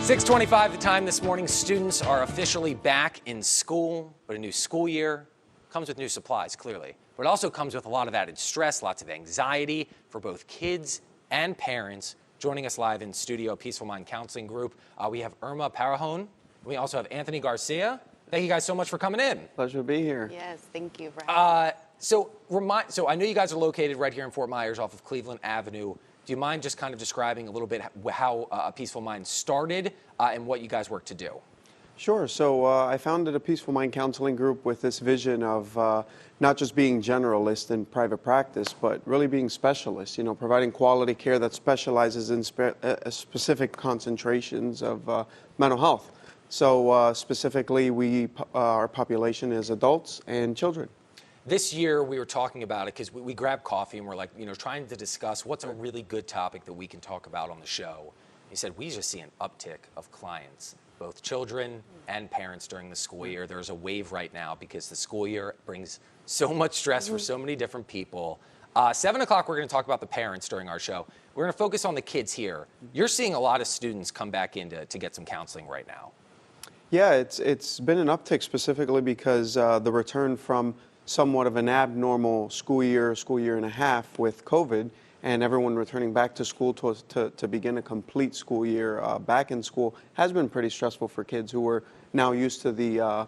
6:25 the time this morning. Students are officially back in school, but a new school year comes with new supplies, clearly. But it also comes with a lot of added stress, lots of anxiety for both kids and parents. Joining us live in studio, Peaceful Mind Counseling Group, we have Irma, Parajon. We also have Anthony, Garcia. Thank you guys so much for coming in. Pleasure to be here. Yes, thank you for having me. So I know you guys are located right here in Fort Myers off of Cleveland Avenue. Do you mind just kind of describing a little bit how Peaceful Mind started and what you guys work to do? Sure. So I founded a Peaceful Mind Counseling Group with this vision of not just being generalist in private practice, but really being specialists, providing quality care that specializes in specific concentrations of mental health. So specifically, our population is adults and children. This year, we were talking about it because we grabbed coffee and we're like, trying to discuss what's a really good topic that we can talk about on the show. He said, we just see an uptick of clients, both children and parents during the school year. There's a wave right now because the school year brings so much stress for so many different people. 7 o'clock, we're going to talk about the parents during our show. We're going to focus on the kids here. You're seeing a lot of students come back in to get some counseling right now. Yeah, it's been an uptick specifically because the return from somewhat of an abnormal school year and a half with COVID, and everyone returning back to school to begin a complete school year back in school has been pretty stressful for kids who are now used to the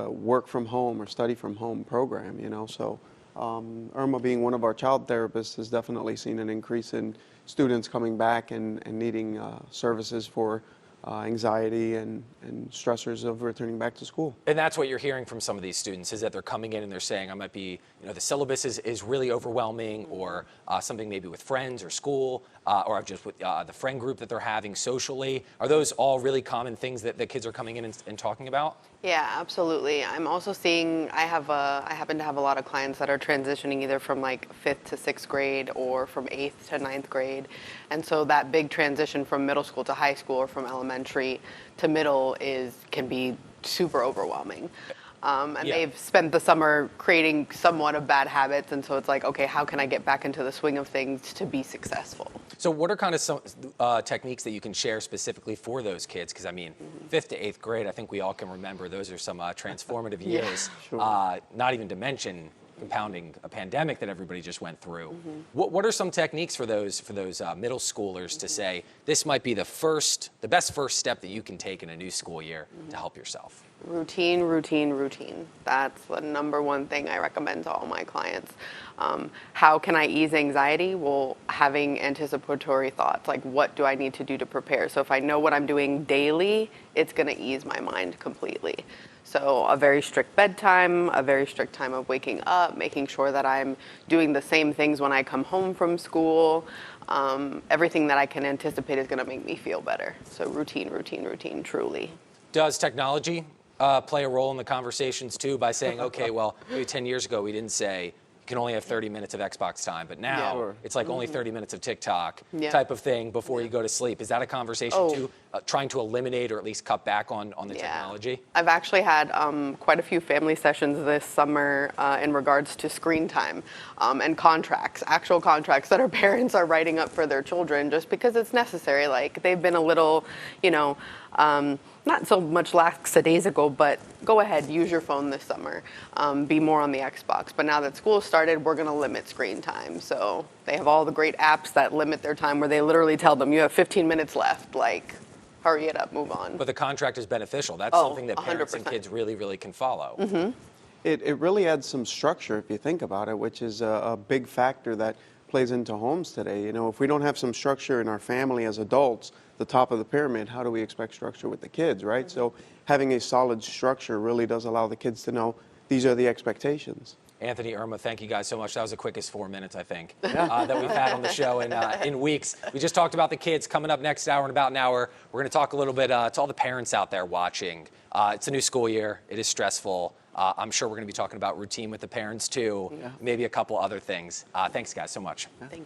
work from home or study from home program, So Irma, being one of our child therapists, has definitely seen an increase in students coming back and needing services for anxiety and stressors of returning back to school. And that's what you're hearing from some of these students, is that they're coming in and they're saying, I might be, the syllabus is really overwhelming, or something maybe with friends or school, or just with the friend group that they're having socially. Are those all really common things that the kids are coming in and talking about? Yeah, absolutely. I'm also seeing, I happen to have a lot of clients that are transitioning either from like 5th to 6th grade or from 8th to 9th grade. And so that big transition from middle school to high school or from elementary to middle can be super overwhelming. They've spent the summer creating somewhat of bad habits, and so it's like, okay, how can I get back into the swing of things to be successful? So what are kind of some techniques that you can share specifically for those kids? Because, 5th to 8th grade, I think we all can remember those are some transformative years, Sure. not even to mention compounding a pandemic that everybody just went through. What are some techniques for those middle schoolers to say, this might be the best first step that you can take in a new school year to help yourself? Routine, routine, routine. That's the number one thing I recommend to all my clients. How can I ease anxiety? Well, having anticipatory thoughts, like what do I need to do to prepare? So if I know what I'm doing daily, it's going to ease my mind completely. So a very strict bedtime, a very strict time of waking up, making sure that I'm doing the same things when I come home from school. Everything that I can anticipate is going to make me feel better. So routine, routine, routine, truly. Does technology play a role in the conversations too, by saying, okay, well, maybe 10 years ago we didn't say you can only have 30 minutes of Xbox time, but now it's like only 30 minutes of TikTok type of thing before you go to sleep. Is that a conversation too, trying to eliminate or at least cut back on the technology? I've actually had quite a few family sessions this summer in regards to screen time and contracts, actual contracts that our parents are writing up for their children just because it's necessary. Like they've been a little, not so much lackadaisical, but go ahead, use your phone this summer, be more on the Xbox. But now that school started, we're going to limit screen time. So they have all the great apps that limit their time where they literally tell them, you have 15 minutes left, like hurry it up, move on. But the contract is beneficial. That's something that parents 100%. and kids really, really can follow. It really adds some structure if you think about it, which is a big factor that plays into homes today. If we don't have some structure in our family as adults, the top of the pyramid, how do we expect structure with the kids, right? So having a solid structure really does allow the kids to know these are the expectations. Anthony, Irma, thank you guys so much. That was the quickest 4 minutes, I think, that we've had on the show in weeks. We just talked about the kids. Coming up next hour, in about an hour, we're going to talk a little bit to all the parents out there watching. It's a new school year. It is stressful. I'm sure we're going to be talking about routine with the parents, too. Maybe a couple other things. Thanks, guys, so much. Thank you.